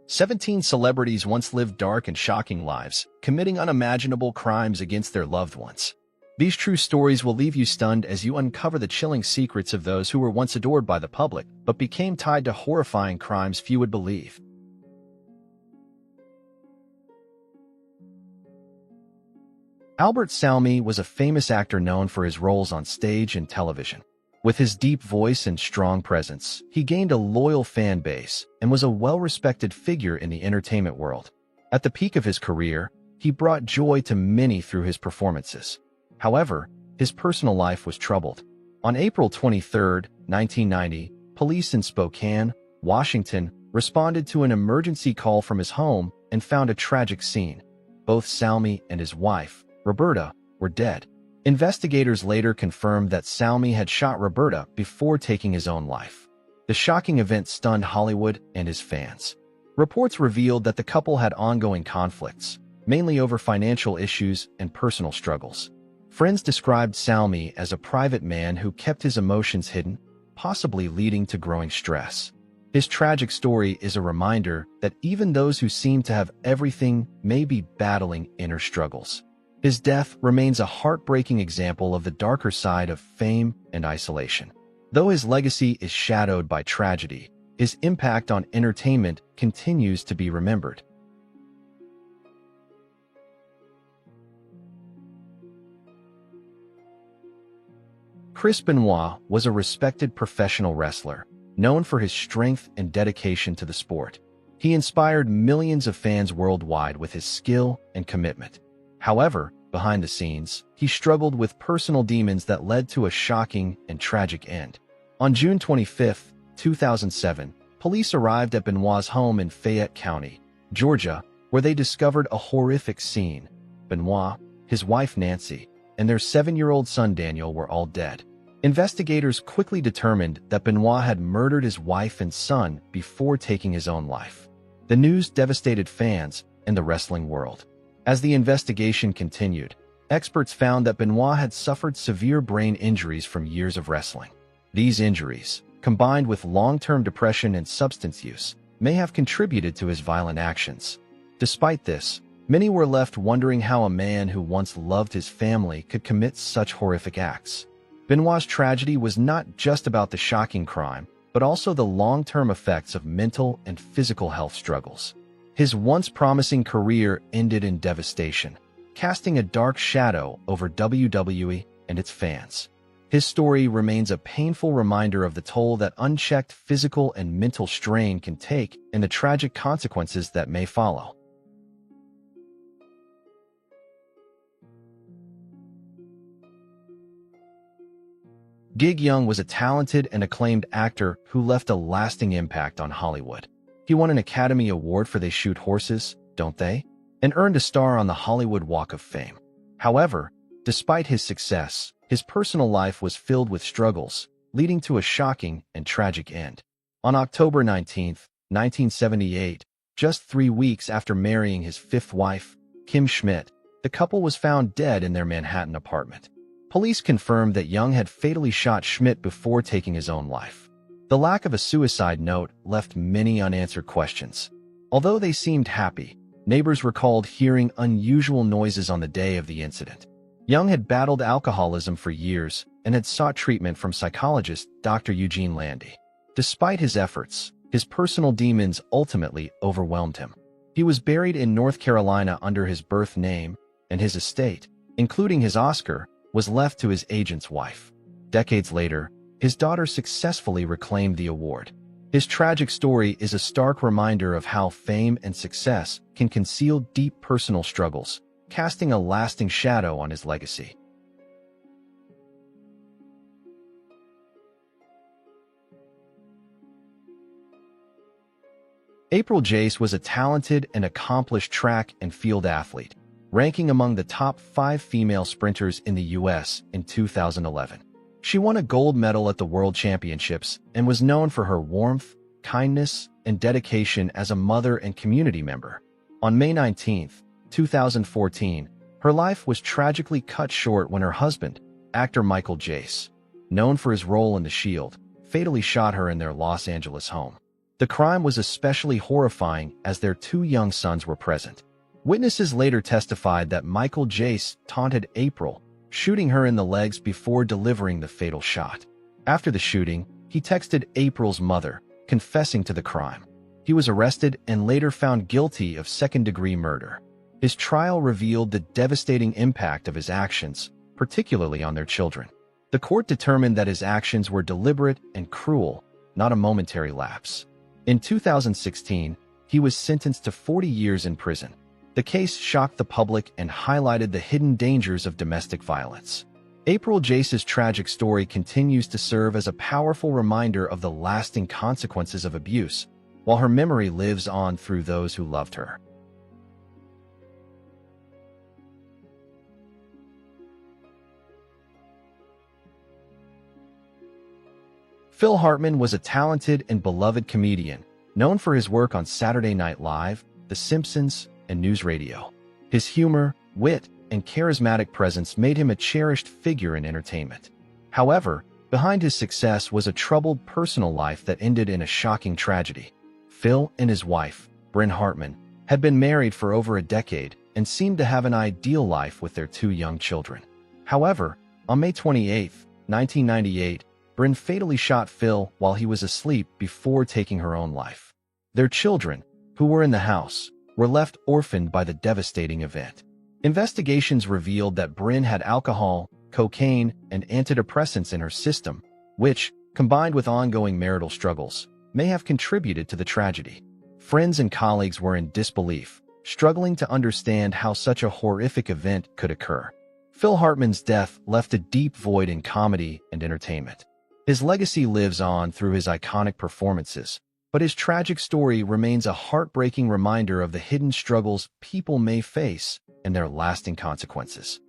17 celebrities once lived dark and shocking lives, committing unimaginable crimes against their loved ones. These true stories will leave you stunned as you uncover the chilling secrets of those who were once adored by the public, but became tied to horrifying crimes few would believe. Albert Salmi was a famous actor known for his roles on stage and television. With his deep voice and strong presence, he gained a loyal fan base and was a well-respected figure in the entertainment world. At the peak of his career, he brought joy to many through his performances. However, his personal life was troubled. On April 23, 1990, police in Spokane, Washington, responded to an emergency call from his home and found a tragic scene. Both Salmi and his wife, Roberta, were dead. Investigators later confirmed that Salmi had shot Roberta before taking his own life. The shocking event stunned Hollywood and his fans. Reports revealed that the couple had ongoing conflicts, mainly over financial issues and personal struggles. Friends described Salmi as a private man who kept his emotions hidden, possibly leading to growing stress. His tragic story is a reminder that even those who seem to have everything may be battling inner struggles. His death remains a heartbreaking example of the darker side of fame and isolation. Though his legacy is shadowed by tragedy, his impact on entertainment continues to be remembered. Chris Benoit was a respected professional wrestler, known for his strength and dedication to the sport. He inspired millions of fans worldwide with his skill and commitment. However, behind the scenes, he struggled with personal demons that led to a shocking and tragic end. On June 25, 2007, police arrived at Benoit's home in Fayette County, Georgia, where they discovered a horrific scene. Benoit, his wife Nancy, and their 7-year-old son Daniel were all dead. Investigators quickly determined that Benoit had murdered his wife and son before taking his own life. The news devastated fans and the wrestling world. As the investigation continued, experts found that Benoit had suffered severe brain injuries from years of wrestling. These injuries, combined with long-term depression and substance use, may have contributed to his violent actions. Despite this, many were left wondering how a man who once loved his family could commit such horrific acts. Benoit's tragedy was not just about the shocking crime, but also the long-term effects of mental and physical health struggles. His once promising career ended in devastation, casting a dark shadow over WWE and its fans. His story remains a painful reminder of the toll that unchecked physical and mental strain can take and the tragic consequences that may follow. Gig Young was a talented and acclaimed actor who left a lasting impact on Hollywood. He won an Academy Award for They Shoot Horses, Don't They? And earned a star on the Hollywood Walk of Fame. However, despite his success, his personal life was filled with struggles, leading to a shocking and tragic end. On October 19, 1978, just 3 weeks after marrying his 5th wife, Kim Schmidt, the couple was found dead in their Manhattan apartment. Police confirmed that Young had fatally shot Schmidt before taking his own life. The lack of a suicide note left many unanswered questions. Although they seemed happy, neighbors recalled hearing unusual noises on the day of the incident. Young had battled alcoholism for years and had sought treatment from psychologist Dr. Eugene Landy. Despite his efforts, his personal demons ultimately overwhelmed him. He was buried in North Carolina under his birth name, and his estate, including his Oscar, was left to his agent's wife. Decades later, his daughter successfully reclaimed the award. His tragic story is a stark reminder of how fame and success can conceal deep personal struggles, casting a lasting shadow on his legacy. April Jace was a talented and accomplished track and field athlete, ranking among the top 5 female sprinters in the U.S. in 2011. She won a gold medal at the World Championships and was known for her warmth, kindness, and dedication as a mother and community member. On May 19, 2014, her life was tragically cut short when her husband, actor Michael Jace, known for his role in The Shield, fatally shot her in their Los Angeles home. The crime was especially horrifying as their two young sons were present. Witnesses later testified that Michael Jace taunted April, shooting her in the legs before delivering the fatal shot. After the shooting, he texted April's mother, confessing to the crime. He was arrested and later found guilty of second-degree murder. His trial revealed the devastating impact of his actions, particularly on their children. The court determined that his actions were deliberate and cruel, not a momentary lapse. In 2016, he was sentenced to 40 years in prison. The case shocked the public and highlighted the hidden dangers of domestic violence. April Jace's tragic story continues to serve as a powerful reminder of the lasting consequences of abuse, while her memory lives on through those who loved her. Phil Hartman was a talented and beloved comedian, known for his work on Saturday Night Live, The Simpsons, and News Radio. His humor, wit, and charismatic presence made him a cherished figure in entertainment. However, behind his success was a troubled personal life that ended in a shocking tragedy. Phil and his wife, Bryn Hartman, had been married for over a decade and seemed to have an ideal life with their two young children. However, on May 28, 1998, Bryn fatally shot Phil while he was asleep before taking her own life. Their children, who were in the house, were left orphaned by the devastating event. Investigations revealed that Bryn had alcohol, cocaine, and antidepressants in her system, which, combined with ongoing marital struggles, may have contributed to the tragedy. Friends and colleagues were in disbelief, struggling to understand how such a horrific event could occur. Phil Hartman's death left a deep void in comedy and entertainment. His legacy lives on through his iconic performances, but his tragic story remains a heartbreaking reminder of the hidden struggles people may face and their lasting consequences.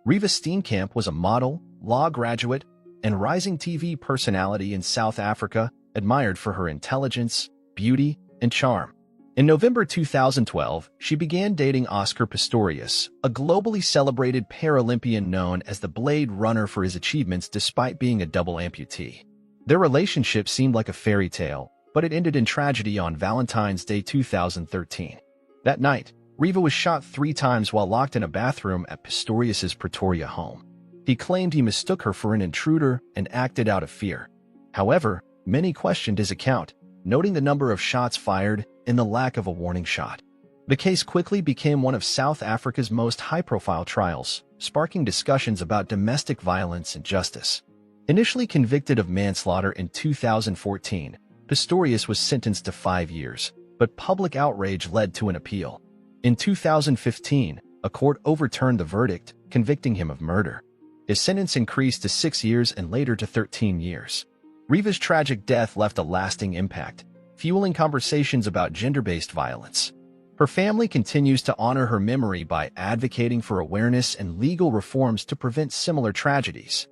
Riva Steenkamp was a model, law graduate, and rising TV personality in South Africa, admired for her intelligence, beauty, and charm. In November 2012, she began dating Oscar Pistorius, a globally celebrated Paralympian known as the Blade Runner for his achievements despite being a double amputee. Their relationship seemed like a fairy tale, but it ended in tragedy on Valentine's Day 2013. That night, Riva was shot 3 times while locked in a bathroom at Pistorius's Pretoria home. He claimed he mistook her for an intruder and acted out of fear. However, many questioned his account, noting the number of shots fired and the lack of a warning shot. The case quickly became one of South Africa's most high-profile trials, sparking discussions about domestic violence and justice. Initially convicted of manslaughter in 2014, Pistorius was sentenced to 5 years, but public outrage led to an appeal. In 2015, a court overturned the verdict, convicting him of murder. His sentence increased to 6 years and later to 13 years. Riva's tragic death left a lasting impact, fueling conversations about gender-based violence. Her family continues to honor her memory by advocating for awareness and legal reforms to prevent similar tragedies.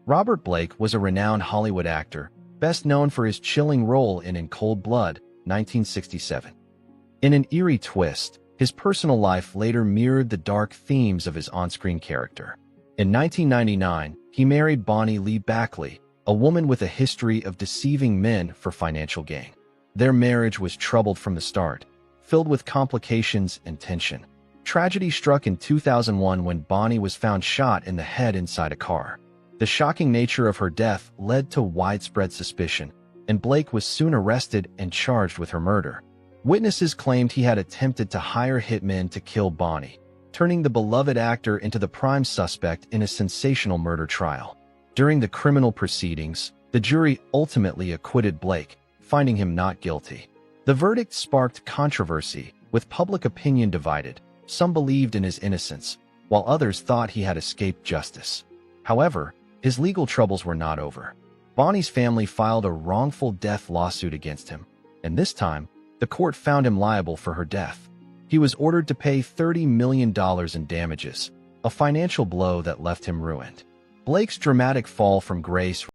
Robert Blake was a renowned Hollywood actor, best known for his chilling role in Cold Blood, 1967. In an eerie twist, his personal life later mirrored the dark themes of his on-screen character. In 1999, he married Bonnie Lee Backley, a woman with a history of deceiving men for financial gain. Their marriage was troubled from the start, filled with complications and tension. Tragedy struck in 2001 when Bonnie was found shot in the head inside a car. The shocking nature of her death led to widespread suspicion, and Blake was soon arrested and charged with her murder. Witnesses claimed he had attempted to hire hitmen to kill Bonnie, turning the beloved actor into the prime suspect in a sensational murder trial. During the criminal proceedings, the jury ultimately acquitted Blake, finding him not guilty. The verdict sparked controversy, with public opinion divided. Some believed in his innocence, while others thought he had escaped justice. However, his legal troubles were not over. Bonnie's family filed a wrongful death lawsuit against him, and this time, the court found him liable for her death. He was ordered to pay $30 million in damages, a financial blow that left him ruined. Blake's dramatic fall from grace